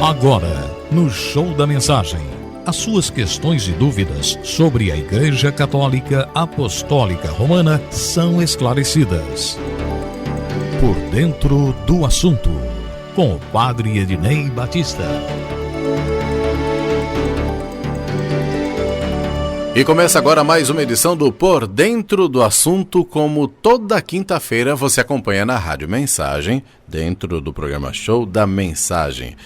Agora, no Show da Mensagem, as suas questões e dúvidas sobre a Igreja Católica Apostólica Romana são esclarecidas. Por dentro do assunto, com o Padre Ednei Batista. E começa agora mais uma edição do Por Dentro do Assunto, como toda quinta-feira você acompanha na Rádio Mensagem, dentro do programa Show da Mensagem,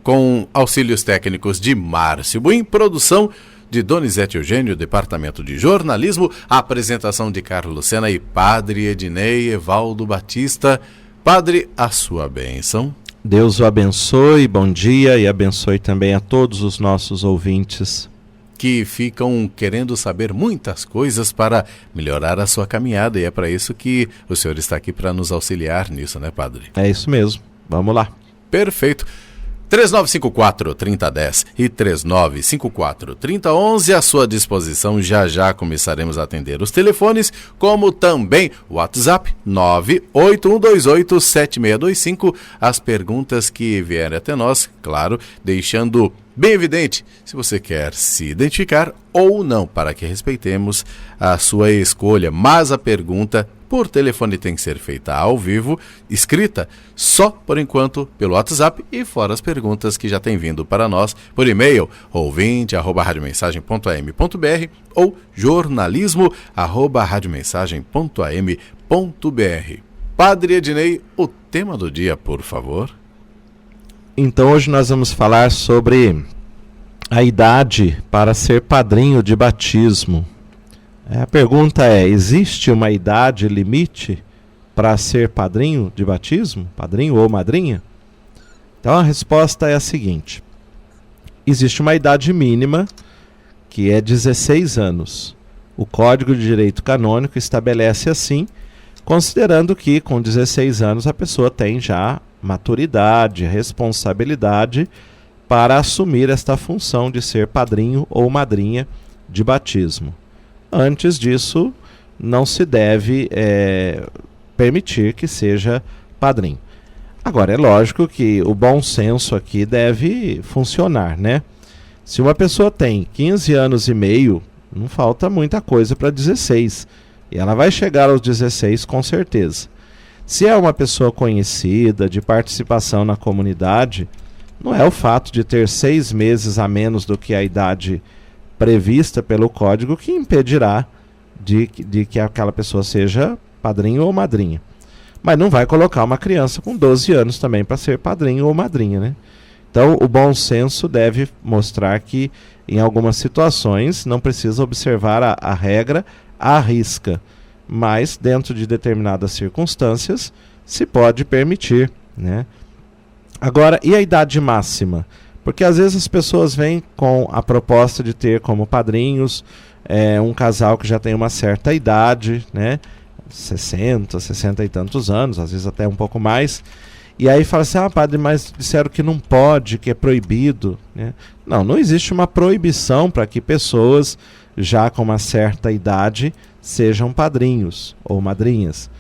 com auxílios técnicos de Márcio Buim, produção de Donizete Eugênio, departamento de jornalismo, apresentação de Carlos Sena e Padre Ednei Evaldo Batista. Padre, a sua bênção. Deus o abençoe, bom dia, e abençoe também a todos os nossos ouvintes que ficam querendo saber muitas coisas para melhorar a sua caminhada, e é para isso que o senhor está aqui, para nos auxiliar nisso, né, Padre? É isso mesmo, vamos lá. Perfeito. 3954-3010 e 3954-3011 à sua disposição. Já começaremos a atender os telefones, como também o WhatsApp 981287625. As perguntas que vierem até nós, claro, deixando bem evidente se você quer se identificar ou não, para que respeitemos a sua escolha. Mas a pergunta por telefone tem que ser feita ao vivo, escrita só por enquanto pelo WhatsApp, e fora as perguntas que já têm vindo para nós por e-mail, ouvinte@radiomensagem.am.br ou jornalismo@radiomensagem.am.br. Padre Ednei, o tema do dia, por favor. Então hoje nós vamos falar sobre a idade para ser padrinho de batismo. A pergunta é: existe uma idade limite para ser padrinho de batismo? Padrinho ou madrinha? Então a resposta é a seguinte: existe uma idade mínima, que é 16 anos. O Código de Direito Canônico estabelece assim, considerando que com 16 anos a pessoa tem já maturidade, responsabilidade para assumir esta função de ser padrinho ou madrinha de batismo. Antes disso, não se deve permitir que seja padrinho. Agora, é lógico que o bom senso aqui deve funcionar, né? Se uma pessoa tem 15 anos e meio, não falta muita coisa para 16. E ela vai chegar aos 16 com certeza. Se é uma pessoa conhecida, de participação na comunidade, não é o fato de ter 6 meses a menos do que a idade prevista pelo Código que impedirá de que aquela pessoa seja padrinho ou madrinha. Mas não vai colocar uma criança com 12 anos também para ser padrinho ou madrinha, né? Então o bom senso deve mostrar que em algumas situações não precisa observar a regra à risca, mas dentro de determinadas circunstâncias se pode permitir, né? Agora, e a idade máxima? Porque às vezes as pessoas vêm com a proposta de ter como padrinhos um casal que já tem uma certa idade, né? 60 e tantos anos, às vezes até um pouco mais. E aí fala assim: padre, mas disseram que não pode, que é proibido, né? Não existe uma proibição para que pessoas já com uma certa idade sejam padrinhos ou madrinhas.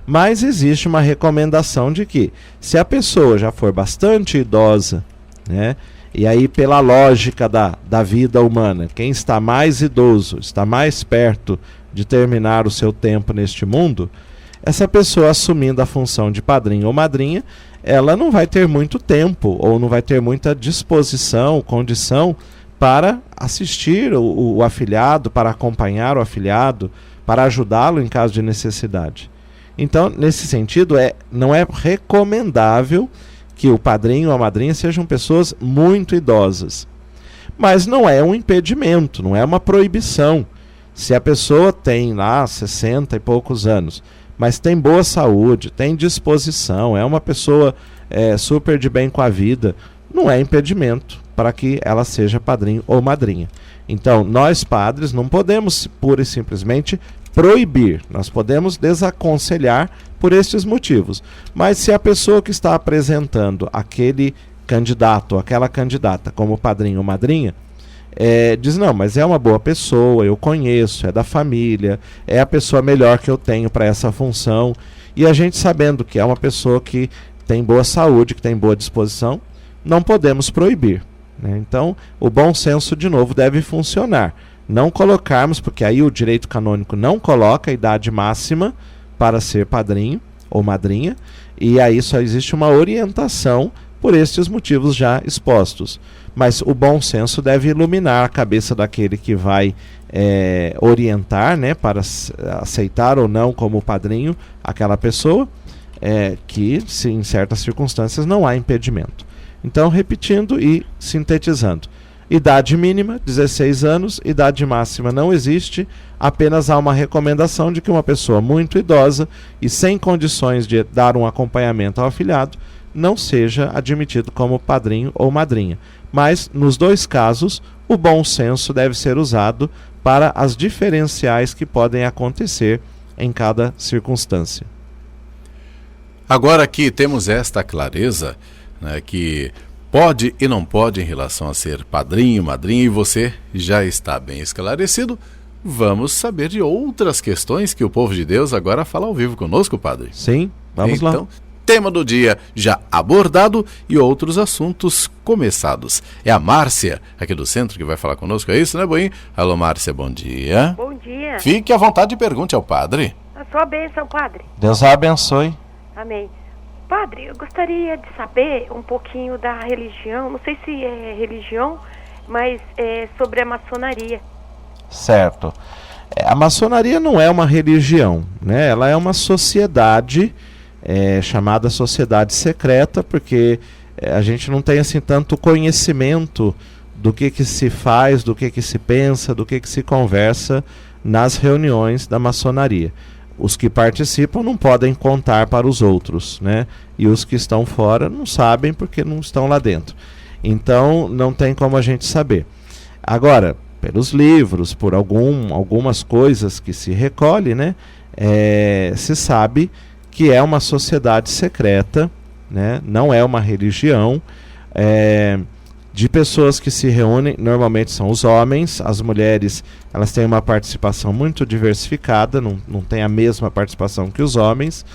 Mas existe uma recomendação de que, se a pessoa já for bastante idosa, né, e aí pela lógica da vida humana, quem está mais idoso, está mais perto de terminar o seu tempo neste mundo, essa pessoa assumindo a função de padrinho ou madrinha, ela não vai ter muito tempo, ou não vai ter muita disposição, condição para assistir o afilhado, para acompanhar o afilhado, para ajudá-lo em caso de necessidade. Então, nesse sentido, não é recomendável que o padrinho ou a madrinha sejam pessoas muito idosas. Mas não é um impedimento, não é uma proibição. Se a pessoa tem lá 60 e poucos anos, mas tem boa saúde, tem disposição, é uma pessoa super de bem com a vida, não é impedimento para que ela seja padrinho ou madrinha. Então, nós padres não podemos pura e simplesmente proibir, nós podemos desaconselhar por estes motivos. Mas se a pessoa que está apresentando aquele candidato ou aquela candidata como padrinho ou madrinha, diz: não, mas é uma boa pessoa, eu conheço, é da família, é a pessoa melhor que eu tenho para essa função, e a gente sabendo que é uma pessoa que tem boa saúde, que tem boa disposição, não podemos proibir, né? Então, o bom senso, de novo, deve funcionar. Não colocarmos, porque aí o direito canônico não coloca a idade máxima para ser padrinho ou madrinha, e aí só existe uma orientação por estes motivos já expostos. Mas o bom senso deve iluminar a cabeça daquele que vai orientar, né, para aceitar ou não como padrinho aquela pessoa, que se em certas circunstâncias não há impedimento. Então, repetindo e sintetizando: idade mínima, 16 anos, idade máxima não existe, apenas há uma recomendação de que uma pessoa muito idosa e sem condições de dar um acompanhamento ao afilhado não seja admitido como padrinho ou madrinha. Mas, nos dois casos, o bom senso deve ser usado para as diferenciais que podem acontecer em cada circunstância. Agora que temos esta clareza, né, que pode e não pode em relação a ser padrinho, madrinha, e você já está bem esclarecido, vamos saber de outras questões que o povo de Deus agora fala ao vivo conosco, padre. Sim, vamos lá. Então, tema do dia já abordado e outros assuntos começados. É a Márcia, aqui do centro, que vai falar conosco, é isso, né, Boinho? Alô, Márcia, bom dia. Bom dia. Fique à vontade e pergunte ao padre. A sua bênção, padre. Deus a abençoe. Amém. Padre, eu gostaria de saber um pouquinho da religião, não sei se é religião, mas é sobre a maçonaria. Certo. A maçonaria não é uma religião, né? Ela é uma sociedade chamada sociedade secreta, porque a gente não tem assim tanto conhecimento do que se faz, do que se pensa, do que se conversa nas reuniões da maçonaria. Os que participam não podem contar para os outros, né? E os que estão fora não sabem porque não estão lá dentro. Então não tem como a gente saber. Agora, pelos livros, por algumas coisas que se recolhe, né? Se sabe que é uma sociedade secreta, né? Não é uma religião, de pessoas que se reúnem, normalmente são os homens. As mulheres, elas têm uma participação muito diversificada, não tem a mesma participação que os homens,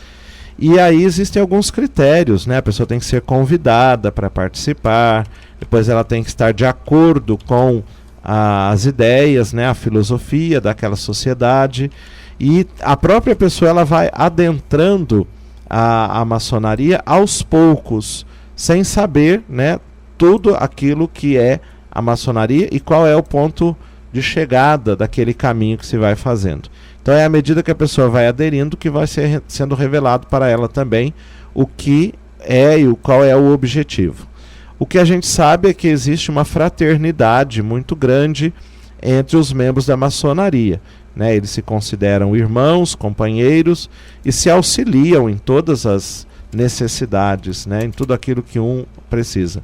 e aí existem alguns critérios, né? A pessoa tem que ser convidada para participar, depois ela tem que estar de acordo com as ideias, né? A filosofia daquela sociedade, e a própria pessoa ela vai adentrando a maçonaria aos poucos, sem saber, né, tudo aquilo que é a maçonaria e qual é o ponto de chegada daquele caminho que se vai fazendo. Então é à medida que a pessoa vai aderindo que vai sendo revelado para ela também o que é e qual é o objetivo. O que a gente sabe é que existe uma fraternidade muito grande entre os membros da maçonaria, né? Eles se consideram irmãos, companheiros e se auxiliam em todas as necessidades, né? Em tudo aquilo que um precisa.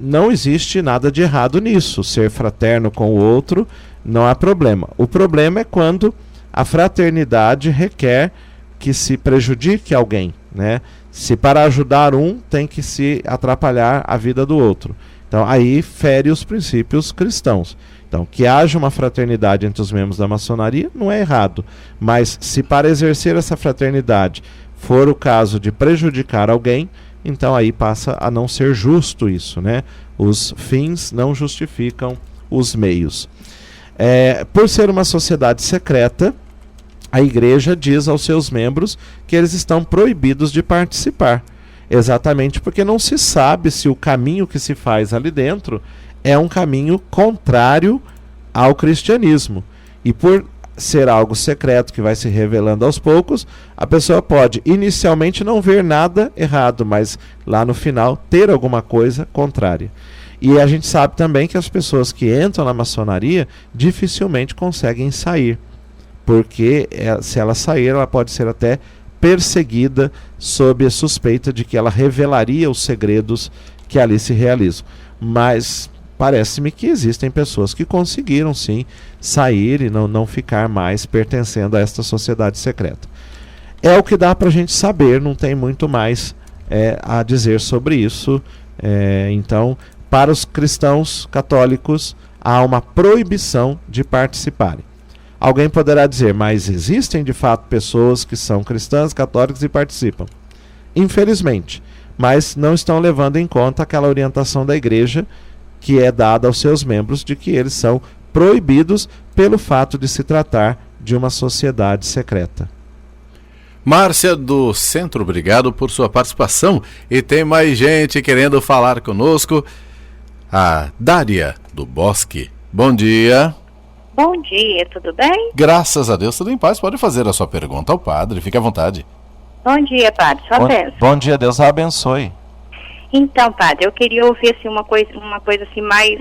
Não existe nada de errado nisso. Ser fraterno com o outro não há problema. O problema é quando a fraternidade requer que se prejudique alguém, né? Se para ajudar um tem que se atrapalhar a vida do outro. Então aí fere os princípios cristãos. Então, que haja uma fraternidade entre os membros da maçonaria não é errado, mas se para exercer essa fraternidade for o caso de prejudicar alguém, então aí passa a não ser justo isso, né? Os fins não justificam os meios. Por ser uma sociedade secreta, a igreja diz aos seus membros que eles estão proibidos de participar, exatamente porque não se sabe se o caminho que se faz ali dentro é um caminho contrário ao cristianismo. E por ser algo secreto que vai se revelando aos poucos, a pessoa pode inicialmente não ver nada errado, mas lá no final ter alguma coisa contrária. E a gente sabe também que as pessoas que entram na maçonaria dificilmente conseguem sair, porque se ela sair, ela pode ser até perseguida sob a suspeita de que ela revelaria os segredos que ali se realizam. Mas parece-me que existem pessoas que conseguiram sim sair e não ficar mais pertencendo a esta sociedade secreta. É o que dá para a gente saber, não tem muito mais a dizer sobre isso. Então, para os cristãos católicos, há uma proibição de participarem. Alguém poderá dizer, mas existem de fato pessoas que são cristãs, católicas e participam? Infelizmente. mas não estão levando em conta aquela orientação da igreja que é dada aos seus membros de que eles são proibidos pelo fato de se tratar de uma sociedade secreta. Márcia do Centro, obrigado por sua participação. E tem mais gente querendo falar conosco. A Dária do Bosque. Bom dia. Bom dia, tudo bem? Graças a Deus, tudo em paz. Pode fazer a sua pergunta ao padre, fique à vontade. Bom dia, padre, sua bênção. Bom dia, Deus a abençoe. Então, padre, eu queria ouvir assim, uma coisa assim, mais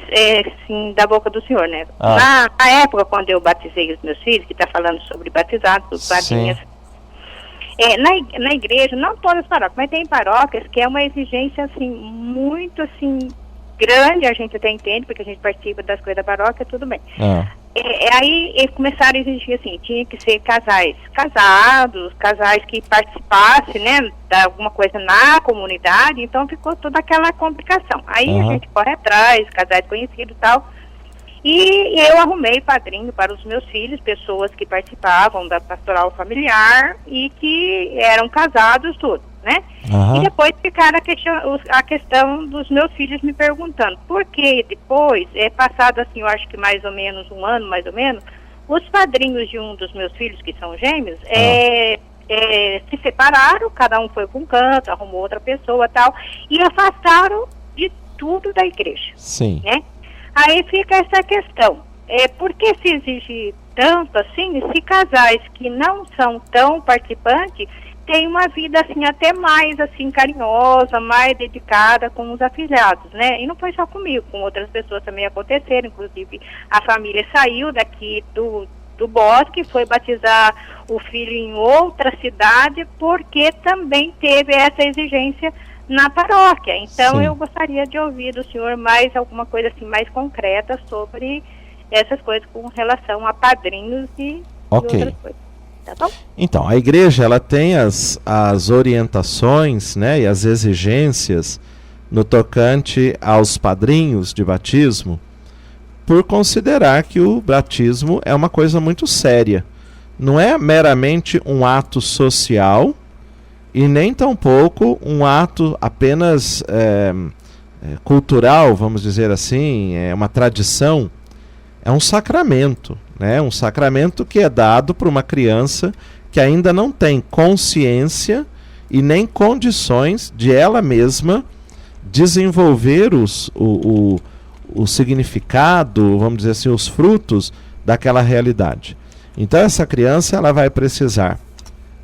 assim, da boca do senhor, né? Na época, quando eu batizei os meus filhos, que está falando sobre batizados, padrinhas, na igreja, não todas as paróquias, mas tem paróquias que é uma exigência assim, muito assim, grande, a gente até entende, porque a gente participa das coisas da paróquia, tudo bem. Aí eles começaram a exigir assim, tinha que ser casais casados, casais que participassem, né, de alguma coisa na comunidade, então ficou toda aquela complicação. Aí a gente corre atrás, casais conhecidos e tal, e eu arrumei padrinho para os meus filhos, pessoas que participavam da pastoral familiar e que eram casados, tudo, né? E depois ficaram a questão dos meus filhos me perguntando por que depois, passado assim, eu acho que mais ou menos um ano, mais ou menos, os padrinhos de um dos meus filhos, que são gêmeos, se separaram, cada um foi para um canto, arrumou outra pessoa e tal, e afastaram de tudo da igreja. Sim. Né? Aí fica essa questão, por que se exige tanto assim, se casais que não são tão participantes têm uma vida assim até mais assim carinhosa, mais dedicada com os afilhados, né? E não foi só comigo, com outras pessoas também aconteceram, inclusive a família saiu daqui do Bosque, foi batizar o filho em outra cidade, porque também teve essa exigência na paróquia. Então, eu gostaria de ouvir do senhor mais alguma coisa assim mais concreta sobre essas coisas com relação a padrinhos e outras coisas. Tá bom? Então, a igreja ela tem as orientações, né, e as exigências no tocante aos padrinhos de batismo, por considerar que o batismo é uma coisa muito séria. Não é meramente um ato social e nem tampouco um ato apenas cultural, vamos dizer assim, é uma tradição. É um sacramento, né? Um sacramento que é dado para uma criança que ainda não tem consciência e nem condições de ela mesma desenvolver o significado, vamos dizer assim, os frutos daquela realidade. Então essa criança ela vai precisar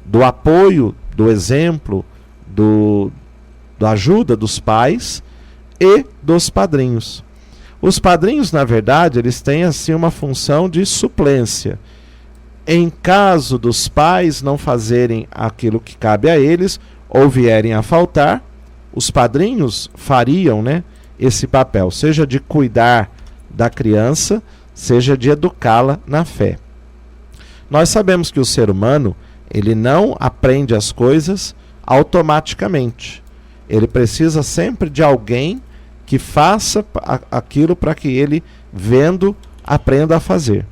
do apoio, do exemplo, da ajuda dos pais e dos padrinhos. Os padrinhos, na verdade, eles têm assim uma função de suplência. Em caso dos pais não fazerem aquilo que cabe a eles ou vierem a faltar, os padrinhos fariam, né, esse papel, seja de cuidar da criança, seja de educá-la na fé. Nós sabemos que o ser humano, ele não aprende as coisas automaticamente. Ele precisa sempre de alguém que faça aquilo para que ele, vendo, aprenda a fazer.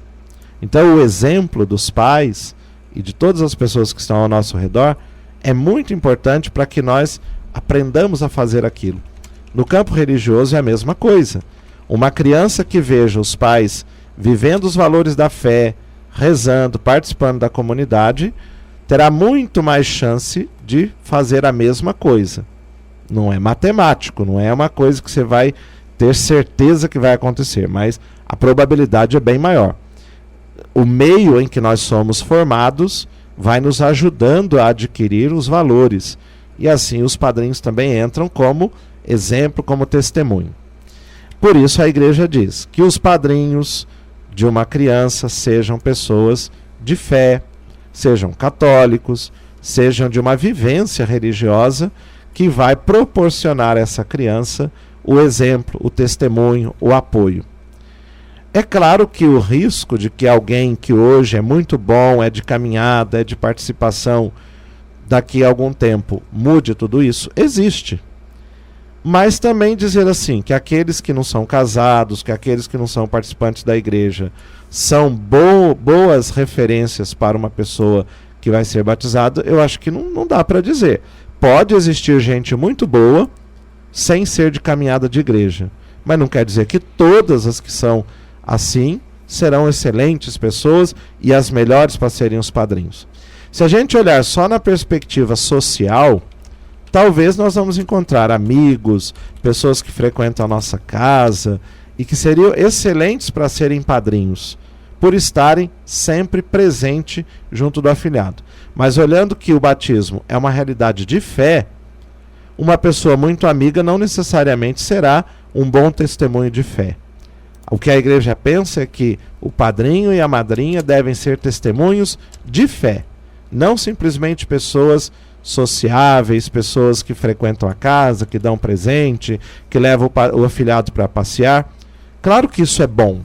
Então o exemplo dos pais e de todas as pessoas que estão ao nosso redor é muito importante para que nós aprendamos a fazer aquilo. No campo religioso é a mesma coisa. Uma criança que veja os pais vivendo os valores da fé, rezando, participando da comunidade, terá muito mais chance de fazer a mesma coisa. Não é matemático, não é uma coisa que você vai ter certeza que vai acontecer, mas a probabilidade é bem maior. O meio em que nós somos formados vai nos ajudando a adquirir os valores. E assim os padrinhos também entram como exemplo, como testemunho. Por isso a igreja diz que os padrinhos de uma criança sejam pessoas de fé, sejam católicos, sejam de uma vivência religiosa que vai proporcionar a essa criança o exemplo, o testemunho, o apoio. É claro que o risco de que alguém que hoje é muito bom, é de caminhada, é de participação, daqui a algum tempo mude tudo isso, existe. Mas também dizer assim, que aqueles que não são casados, que aqueles que não são participantes da igreja, são boas referências para uma pessoa que vai ser batizada, eu acho que não dá para dizer. pode existir gente muito boa sem ser de caminhada de igreja. Mas não quer dizer que todas as que são assim serão excelentes pessoas e as melhores para serem os padrinhos. Se a gente olhar só na perspectiva social, talvez nós vamos encontrar amigos, pessoas que frequentam a nossa casa e que seriam excelentes para serem padrinhos, por estarem sempre presente junto do afilhado. Mas olhando que o batismo é uma realidade de fé, uma pessoa muito amiga não necessariamente será um bom testemunho de fé. O que a igreja pensa é que o padrinho e a madrinha devem ser testemunhos de fé, não simplesmente pessoas sociáveis, pessoas que frequentam a casa, que dão presente, que levam o afilhado para passear. Claro que isso é bom,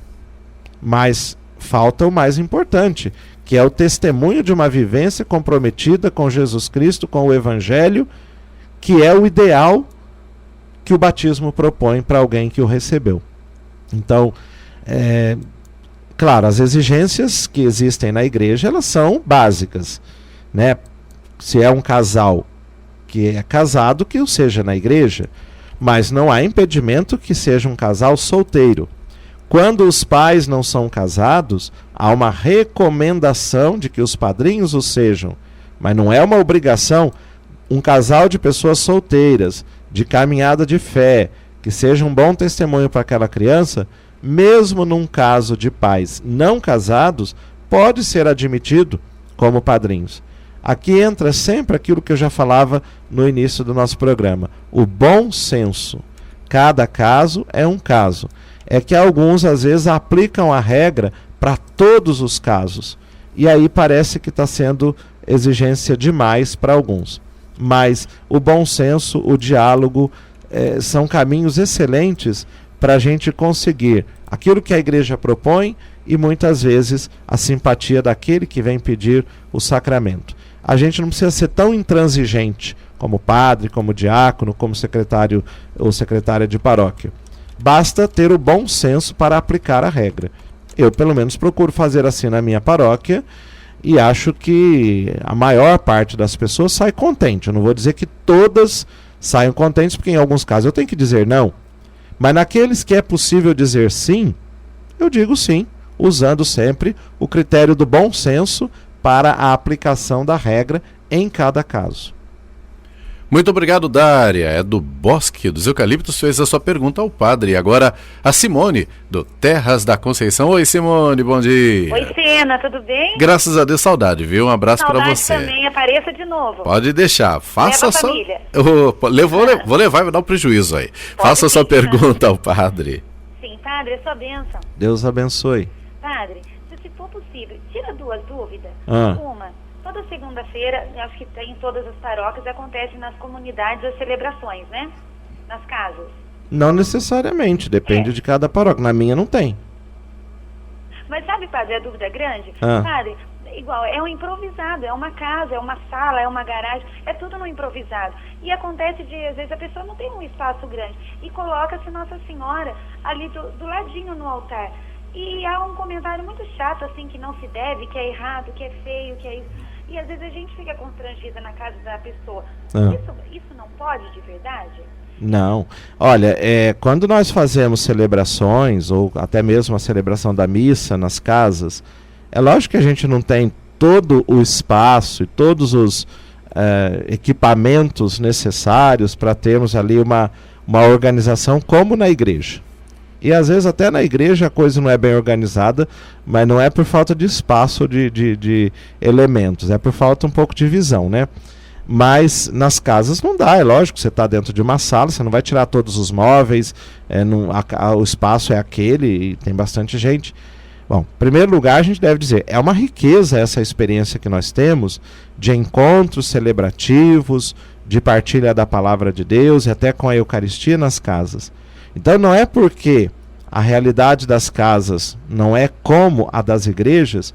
mas falta o mais importante, que é o testemunho de uma vivência comprometida com Jesus Cristo, com o Evangelho, que é o ideal que o batismo propõe para alguém que o recebeu. Então, claro, as exigências que existem na igreja, elas são básicas, né? Se é um casal que é casado, que o seja na igreja, mas não há impedimento que seja um casal solteiro. Quando os pais não são casados, há uma recomendação de que os padrinhos o sejam, mas não é uma obrigação. Um casal de pessoas solteiras, de caminhada de fé, que seja um bom testemunho para aquela criança, mesmo num caso de pais não casados, pode ser admitido como padrinhos. Aqui entra sempre aquilo que eu já falava no início do nosso programa, o bom senso. Cada caso é um caso. É que alguns, às vezes, aplicam a regra para todos os casos. E aí parece que está sendo exigência demais para alguns. Mas o bom senso, o diálogo, são caminhos excelentes para a gente conseguir aquilo que a igreja propõe e muitas vezes a simpatia daquele que vem pedir o sacramento. A gente não precisa ser tão intransigente como padre, como diácono, como secretário ou secretária de paróquia. Basta ter o bom senso para aplicar a regra. Eu, pelo menos, procuro fazer assim na minha paróquia e acho que a maior parte das pessoas sai contente. Eu não vou dizer que todas saiam contentes, porque em alguns casos eu tenho que dizer não. Mas naqueles que é possível dizer sim, eu digo sim, usando sempre o critério do bom senso para a aplicação da regra em cada caso. Muito obrigado, Dária. É do Bosque dos Eucaliptos, fez a sua pergunta ao padre. E agora a Simone, do Terras da Conceição. Oi, Simone, bom dia. Oi, Sena, tudo bem? Graças a Deus, saudade, viu? Um abraço para você. Saudade também, apareça de novo. Pode deixar, faça Leva a só... família. Vou levar e vai dar um prejuízo aí. Faça a sua pergunta ao padre. Sim, padre, é sua bênção. Deus abençoe. Padre, se for possível, tira duas dúvidas. Uma, toda segunda-feira, acho que em todas as paróquias, acontece nas comunidades as celebrações, né? Nas casas. Não necessariamente, depende de cada paróquia. Na minha não tem. Mas sabe, padre, a dúvida grande? Padre, igual, é um improvisado, é uma casa, é uma sala, é uma garagem, é tudo no improvisado. E acontece de, às vezes, a pessoa não tem um espaço grande e coloca-se Nossa Senhora ali do ladinho no altar. E há um comentário muito chato, assim, que não se deve, que é errado, que é feio, que é isso. E às vezes a gente fica constrangida na casa da pessoa. Isso não pode de verdade? Não. Olha, quando nós fazemos celebrações, ou até mesmo a celebração da missa nas casas, é lógico que a gente não tem todo o espaço e todos os equipamentos necessários para termos ali uma organização como na igreja. E às vezes até na igreja a coisa não é bem organizada, mas não é por falta de espaço de elementos, é por falta um pouco de visão, né? Mas nas casas não dá, é lógico, você está dentro de uma sala, você não vai tirar todos os móveis, o espaço é aquele e tem bastante gente. Bom, em primeiro lugar a gente deve dizer, é uma riqueza essa experiência que nós temos de encontros celebrativos, de partilha da palavra de Deus e até com a Eucaristia nas casas. Então não é porque a realidade das casas não é como a das igrejas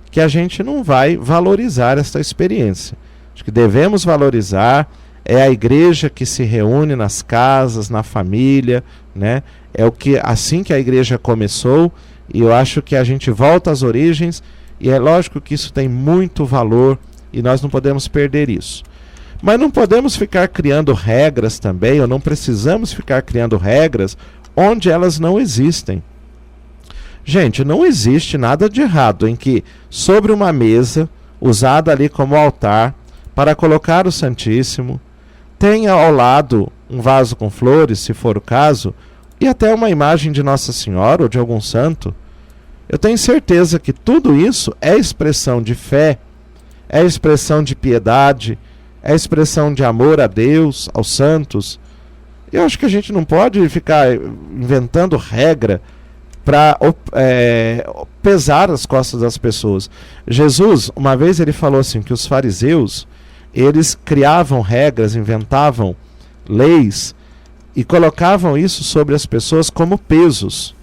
que a gente não vai valorizar esta experiência. Acho que devemos valorizar, é a igreja que se reúne nas casas, na família, né? É assim que a igreja começou, e eu acho que a gente volta às origens, e é lógico que isso tem muito valor, e nós não podemos perder isso. Mas não podemos ficar criando regras também, ou não precisamos ficar criando regras onde elas não existem. Gente, não existe nada de errado em que sobre uma mesa, usada ali como altar, para colocar o Santíssimo, tenha ao lado um vaso com flores, se for o caso, e até uma imagem de Nossa Senhora ou de algum santo. Eu tenho certeza que tudo isso é expressão de fé, é expressão de piedade, é expressão de amor a Deus, aos santos. Eu acho que a gente não pode ficar inventando regra para pesar as costas das pessoas. Jesus, uma vez ele falou assim, que os fariseus, eles criavam regras, inventavam leis e colocavam isso sobre as pessoas como pesos,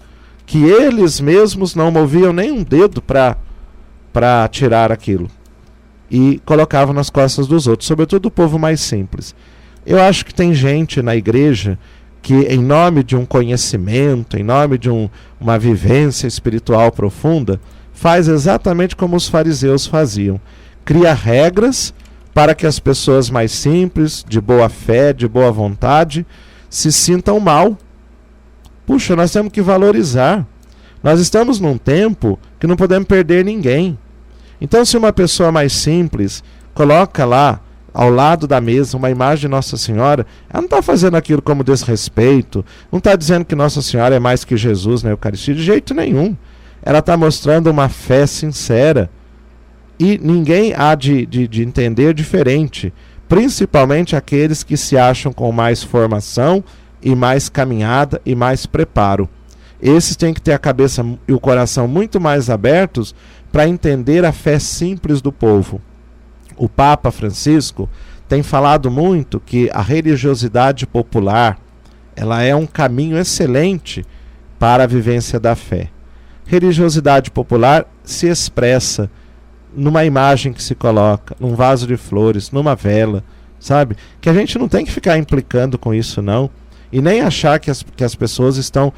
que eles mesmos não moviam nem um dedo para tirar aquilo, e colocavam nas costas dos outros, sobretudo o povo mais simples. Eu acho que tem gente na igreja que, em nome de um conhecimento, em nome de uma vivência espiritual profunda, faz exatamente como os fariseus faziam. Cria regras para que as pessoas mais simples, de boa fé, de boa vontade, se sintam mal. Puxa, nós temos que valorizar. Nós estamos num tempo que não podemos perder ninguém. Então, se uma pessoa mais simples coloca lá, ao lado da mesa, uma imagem de Nossa Senhora, ela não está fazendo aquilo como desrespeito, não está dizendo que Nossa Senhora é mais que Jesus na Eucaristia, de jeito nenhum. Ela está mostrando uma fé sincera. E ninguém há de entender diferente, principalmente aqueles que se acham com mais formação e mais caminhada e mais preparo. Esses têm que ter a cabeça e o coração muito mais abertos para entender a fé simples do povo. O Papa Francisco tem falado muito que a religiosidade popular, ela é um caminho excelente para a vivência da fé. Religiosidade popular se expressa numa imagem que se coloca, num vaso de flores, numa vela, sabe? Que a gente não tem que ficar implicando com isso, não. E nem achar que as pessoas estão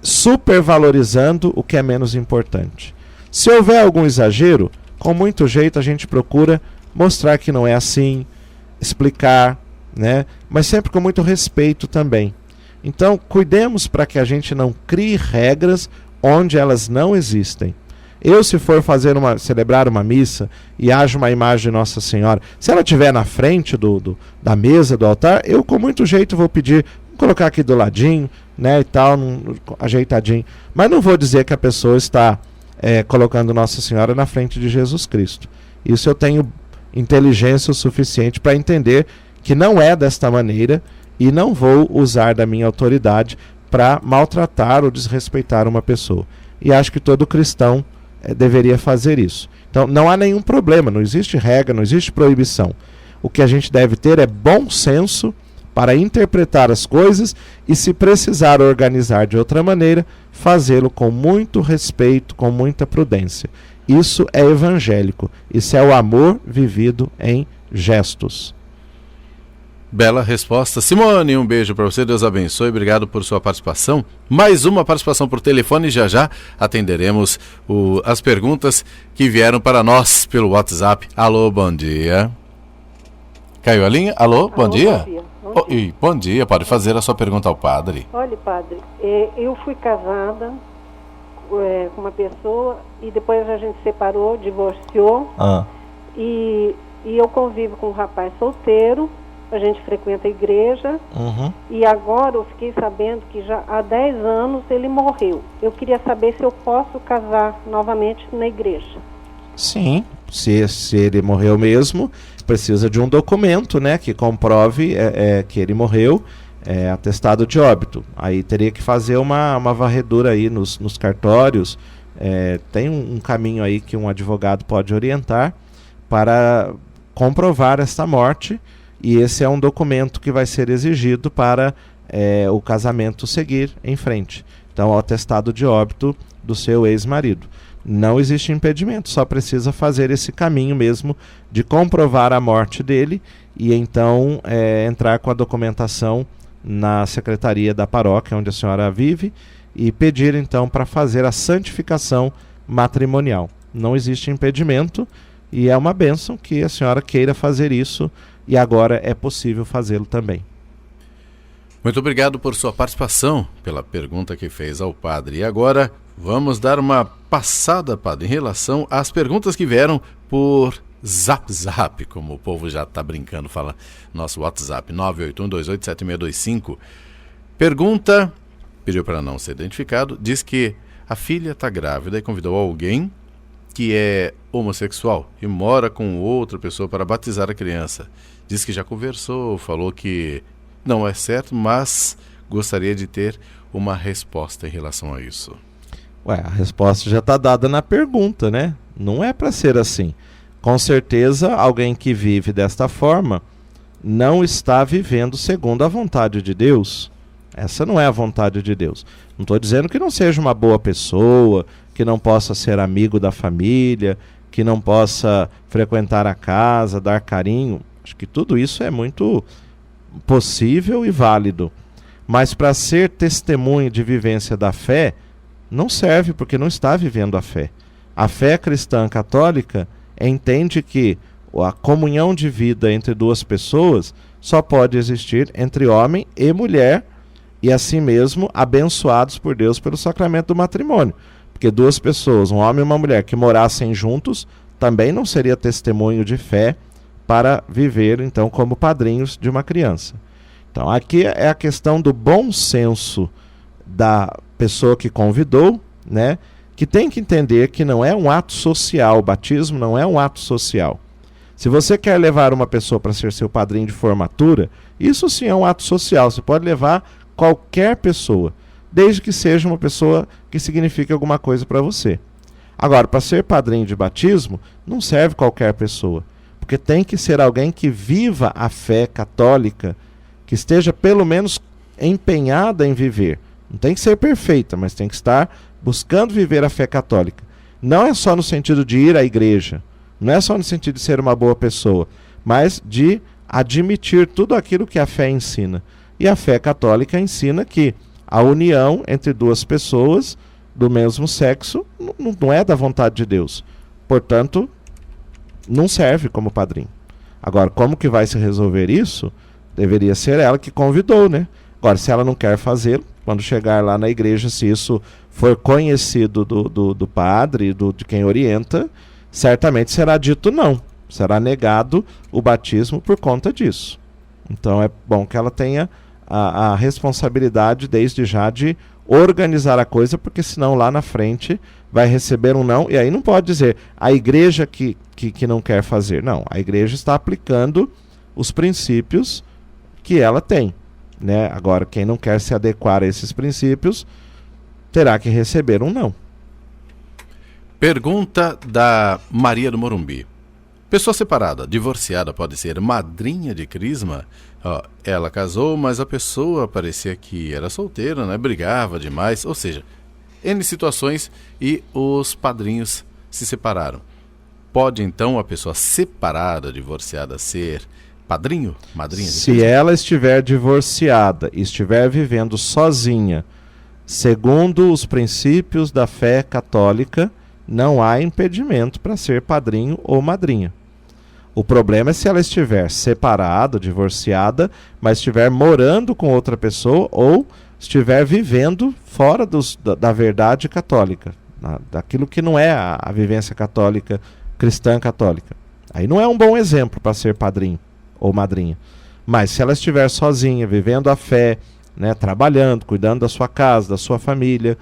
supervalorizando o que é menos importante. Se houver algum exagero, com muito jeito a gente procura mostrar que não é assim, explicar, né? Mas sempre com muito respeito também. Então, cuidemos para que a gente não crie regras onde elas não existem. Eu, se for celebrar uma missa e haja uma imagem de Nossa Senhora, se ela estiver na frente da mesa, do altar, eu com muito jeito vou pedir, vou colocar aqui do ladinho, né, e tal, ajeitadinho. Mas não vou dizer que a pessoa está colocando Nossa Senhora na frente de Jesus Cristo. Isso eu tenho inteligência o suficiente para entender que não é desta maneira e não vou usar da minha autoridade para maltratar ou desrespeitar uma pessoa. E acho que todo cristão deveria fazer isso. Então não há nenhum problema, não existe regra, não existe proibição. O que a gente deve ter é bom senso para interpretar as coisas e, se precisar organizar de outra maneira, fazê-lo com muito respeito, com muita prudência. Isso é evangélico, isso é o amor vivido em gestos. Bela resposta. Simone, um beijo para você, Deus abençoe, obrigado por sua participação. Mais uma participação por telefone, já já atenderemos as perguntas que vieram para nós pelo WhatsApp. Alô, bom dia. Caiu a linha? Alô, bom dia. Bom dia. Bom dia, pode fazer a sua pergunta ao padre. Olha, padre, eu fui casada com uma pessoa e depois a gente separou, divorciou. E eu convivo com um rapaz solteiro. A gente frequenta a igreja. E agora eu fiquei sabendo que já há 10 anos ele morreu. Eu queria saber se eu posso casar novamente na igreja. Sim, se ele morreu mesmo, precisa de um documento, né, que comprove que ele morreu, atestado de óbito. Aí teria que fazer uma varredura aí nos cartórios. Tem um caminho aí que um advogado pode orientar para comprovar esta morte. E esse é um documento que vai ser exigido para o casamento seguir em frente. Então, o atestado de óbito do seu ex-marido. Não existe impedimento, só precisa fazer esse caminho mesmo de comprovar a morte dele e então entrar com a documentação na secretaria da paróquia onde a senhora vive e pedir então para fazer a santificação matrimonial. Não existe impedimento e é uma bênção que a senhora queira fazer isso e agora é possível fazê-lo também. Muito obrigado por sua participação, pela pergunta que fez ao padre. E agora vamos dar uma passada, padre, em relação às perguntas que vieram por Zap, como o povo já está brincando, fala nosso WhatsApp, 981287625. Pergunta, pediu para não ser identificado, diz que a filha está grávida e convidou alguém que é homossexual e mora com outra pessoa para batizar a criança. Diz que já conversou, falou que não é certo, mas gostaria de ter uma resposta em relação a isso. A resposta já está dada na pergunta, né? Não é para ser assim. Com certeza, alguém que vive desta forma não está vivendo segundo a vontade de Deus. Essa não é a vontade de Deus. Não estou dizendo que não seja uma boa pessoa, que não possa ser amigo da família, que não possa frequentar a casa, dar carinho. Acho que tudo isso é muito possível e válido. Mas para ser testemunho de vivência da fé, não serve, porque não está vivendo a fé. A fé cristã católica entende que a comunhão de vida entre duas pessoas só pode existir entre homem e mulher, e assim mesmo abençoados por Deus pelo sacramento do matrimônio. Porque duas pessoas, um homem e uma mulher, que morassem juntos, também não seria testemunho de fé para viver, então, como padrinhos de uma criança. Então, aqui é a questão do bom senso da pessoa que convidou, né, que tem que entender que não é um ato social, o batismo não é um ato social. Se você quer levar uma pessoa para ser seu padrinho de formatura, isso sim é um ato social, você pode levar qualquer pessoa, desde que seja uma pessoa que signifique alguma coisa para você. Agora, para ser padrinho de batismo, não serve qualquer pessoa, porque tem que ser alguém que viva a fé católica, que esteja pelo menos empenhada em viver. Não tem que ser perfeita, mas tem que estar buscando viver a fé católica. Não é só no sentido de ir à igreja, não é só no sentido de ser uma boa pessoa, mas de admitir tudo aquilo que a fé ensina. E a fé católica ensina que a união entre duas pessoas do mesmo sexo não é da vontade de Deus. Portanto, não serve como padrinho. Agora, como que vai se resolver isso? Deveria ser ela que convidou, né? Agora, se ela não quer fazê-lo, quando chegar lá na igreja, se isso for conhecido do padre, de quem orienta, certamente será dito não. Será negado o batismo por conta disso. Então é bom que ela tenha a responsabilidade desde já de organizar a coisa, porque senão lá na frente vai receber um não, e aí não pode dizer a igreja que não quer fazer. Não, a igreja está aplicando os princípios que ela tem, né? Agora, quem não quer se adequar a esses princípios terá que receber um não. Pergunta da Maria do Morumbi. Pessoa separada, divorciada, pode ser madrinha de crisma? Ela casou, mas a pessoa parecia que era solteira, né? Brigava demais, ou seja, N situações, e os padrinhos se separaram. Pode então a pessoa separada, divorciada, ser padrinho, madrinha de crisma? Se ela estiver divorciada e estiver vivendo sozinha, segundo os princípios da fé católica, não há impedimento para ser padrinho ou madrinha. O problema é se ela estiver separada, divorciada, mas estiver morando com outra pessoa ou estiver vivendo fora da verdade católica, daquilo que não é a vivência católica, cristã católica. Aí não é um bom exemplo para ser padrinho ou madrinha. Mas se ela estiver sozinha, vivendo a fé, né, trabalhando, cuidando da sua casa, da sua família,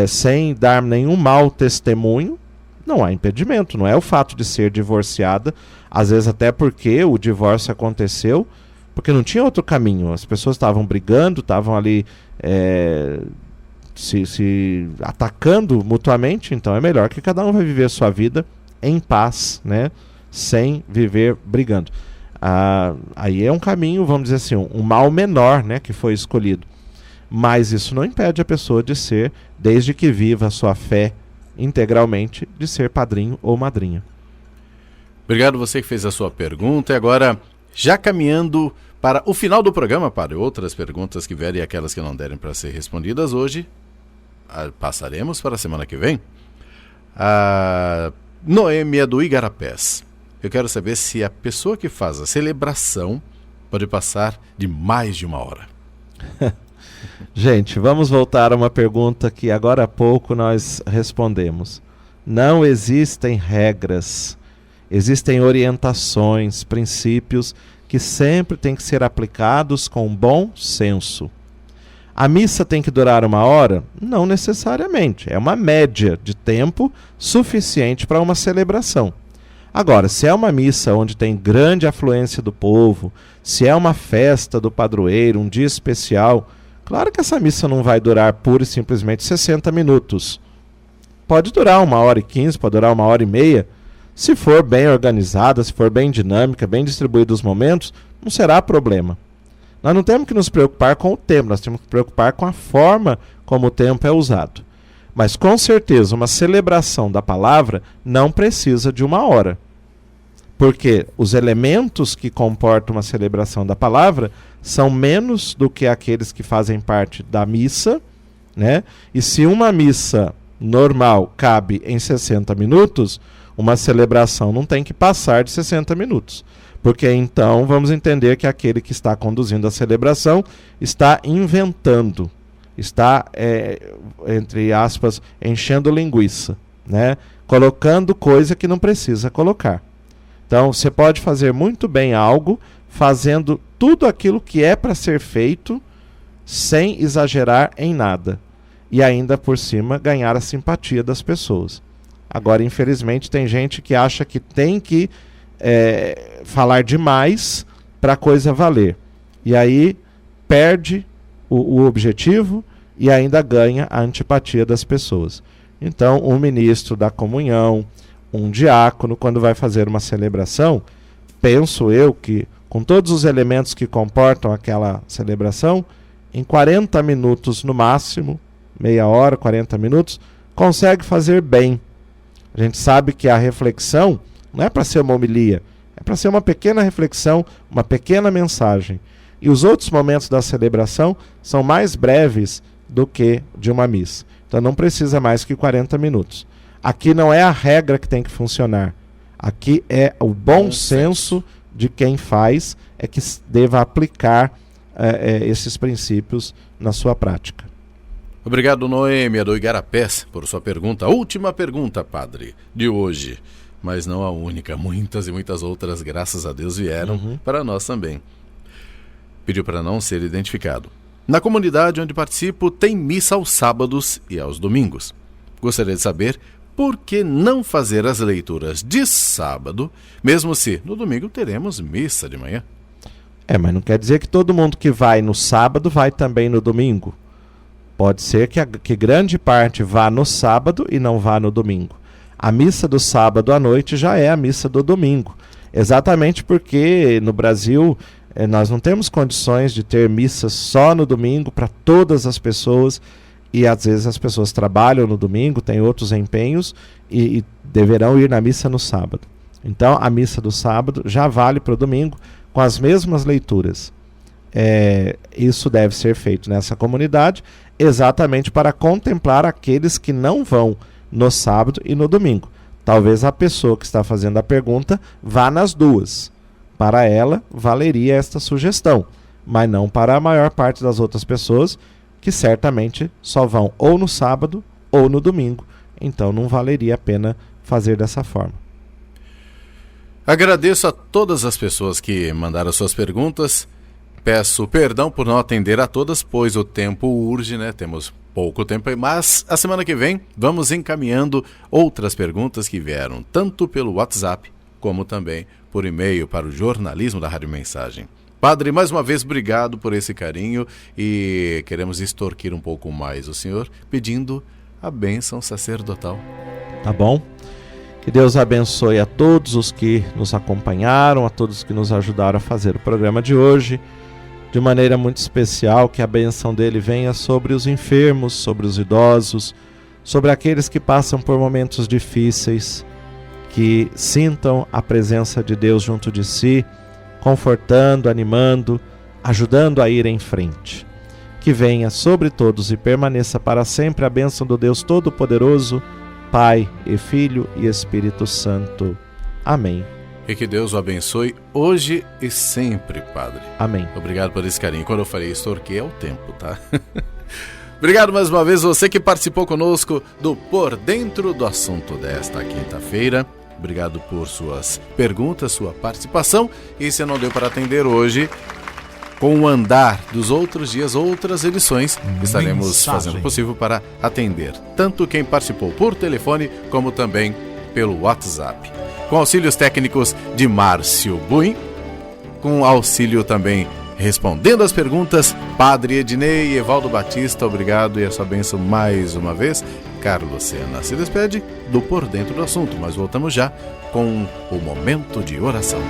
sem dar nenhum mau testemunho, não há impedimento. Não é o fato de ser divorciada, às vezes até porque o divórcio aconteceu porque não tinha outro caminho. As pessoas estavam brigando, estavam ali se atacando mutuamente, então é melhor que cada um vai viver a sua vida em paz, né, sem viver brigando. Aí é um caminho, vamos dizer assim, um mal menor, né, que foi escolhido. Mas isso não impede a pessoa de ser, desde que viva a sua fé integralmente, de ser padrinho ou madrinha. Obrigado você que fez a sua pergunta. E agora, já caminhando para o final do programa, para outras perguntas que vierem e aquelas que não derem para ser respondidas hoje, passaremos para a semana que vem. A Noêmia do Igarapés. eu quero saber se a pessoa que faz a celebração pode passar de mais de 1 hora. Gente, vamos voltar a uma pergunta que agora há pouco nós respondemos. Não existem regras, existem orientações, princípios que sempre têm que ser aplicados com bom senso. A missa tem que durar 1 hora? Não necessariamente. É uma média de tempo suficiente para uma celebração. Agora, se é uma missa onde tem grande afluência do povo, se é uma festa do padroeiro, um dia especial, claro que essa missa não vai durar pura e simplesmente 60 minutos. Pode durar 1h15, pode durar 1h30. Se for bem organizada, se for bem dinâmica, bem distribuídos os momentos, não será problema. Nós não temos que nos preocupar com o tempo, nós temos que nos preocupar com a forma como o tempo é usado. Mas com certeza uma celebração da palavra não precisa de 1 hora. Porque os elementos que comportam uma celebração da palavra são menos do que aqueles que fazem parte da missa, né? E se uma missa normal cabe em 60 minutos, uma celebração não tem que passar de 60 minutos. Porque então vamos entender que aquele que está conduzindo a celebração está inventando, está, entre aspas, enchendo linguiça, né? Colocando coisa que não precisa colocar. Então você pode fazer muito bem algo, fazendo tudo aquilo que é para ser feito, sem exagerar em nada. E ainda por cima ganhar a simpatia das pessoas. Agora, infelizmente, tem gente que acha que tem que falar demais para a coisa valer. E aí perde o objetivo e ainda ganha a antipatia das pessoas. Então, um ministro da comunhão, um diácono, quando vai fazer uma celebração, penso eu que, com todos os elementos que comportam aquela celebração, em 40 minutos no máximo, meia hora, 40 minutos, consegue fazer bem. A gente sabe que a reflexão não é para ser uma homilia, é para ser uma pequena reflexão, uma pequena mensagem. E os outros momentos da celebração são mais breves do que de uma missa. Então não precisa mais que 40 minutos. Aqui não é a regra que tem que funcionar. Aqui é o bom senso de quem faz, é que deva aplicar esses princípios na sua prática. Obrigado, Noêmia do Igarapés, por sua pergunta. Última pergunta, padre, de hoje. Mas não a única. Muitas e muitas outras, graças a Deus, vieram para nós também. Pediu para não ser identificado. Na comunidade onde participo, tem missa aos sábados e aos domingos. Gostaria de saber por que não fazer as leituras de sábado, mesmo se no domingo teremos missa de manhã. Mas não quer dizer que todo mundo que vai no sábado vai também no domingo. Pode ser que grande parte vá no sábado e não vá no domingo. A missa do sábado à noite já é a missa do domingo. Exatamente porque no Brasil nós não temos condições de ter missa só no domingo para todas as pessoas. E às vezes as pessoas trabalham no domingo, têm outros empenhos e deverão ir na missa no sábado. Então a missa do sábado já vale para o domingo com as mesmas leituras. Isso deve ser feito nessa comunidade exatamente para contemplar aqueles que não vão no sábado e no domingo. Talvez a pessoa que está fazendo a pergunta vá nas duas. Para ela valeria esta sugestão, mas não para a maior parte das outras pessoas que certamente só vão ou no sábado ou no domingo. Então não valeria a pena fazer dessa forma. Agradeço a todas as pessoas que mandaram suas perguntas. Peço perdão por não atender a todas, pois o tempo urge, né? Temos pouco tempo aí, mas a semana que vem vamos encaminhando outras perguntas que vieram, tanto pelo WhatsApp, como também por e-mail para o jornalismo da Rádio Mensagem. Padre, mais uma vez, obrigado por esse carinho e queremos extorquir um pouco mais o senhor, pedindo a bênção sacerdotal. Tá bom? Que Deus abençoe a todos os que nos acompanharam, a todos que nos ajudaram a fazer o programa de hoje. De maneira muito especial, que a bênção dele venha sobre os enfermos, sobre os idosos, sobre aqueles que passam por momentos difíceis, que sintam a presença de Deus junto de si, confortando, animando, ajudando a ir em frente. Que venha sobre todos e permaneça para sempre a bênção do Deus Todo-Poderoso, Pai e Filho e Espírito Santo. Amém e que Deus o abençoe hoje e sempre, Padre. Amém. Obrigado por esse carinho. Quando eu falei extorquei, é o tempo, tá? Obrigado mais uma vez você que participou conosco do Por Dentro do Assunto desta quinta-feira. Obrigado por suas perguntas, sua participação. E se não deu para atender hoje, com o andar dos outros dias, outras edições, estaremos fazendo o possível para atender tanto quem participou por telefone, como também pelo WhatsApp. Com auxílios técnicos de Márcio Buim, com auxílio também respondendo as perguntas, Padre Ednei e Evaldo Batista, obrigado e a sua bênção mais uma vez. Carlos Sena se despede do Por Dentro do Assunto, mas voltamos já com o momento de oração.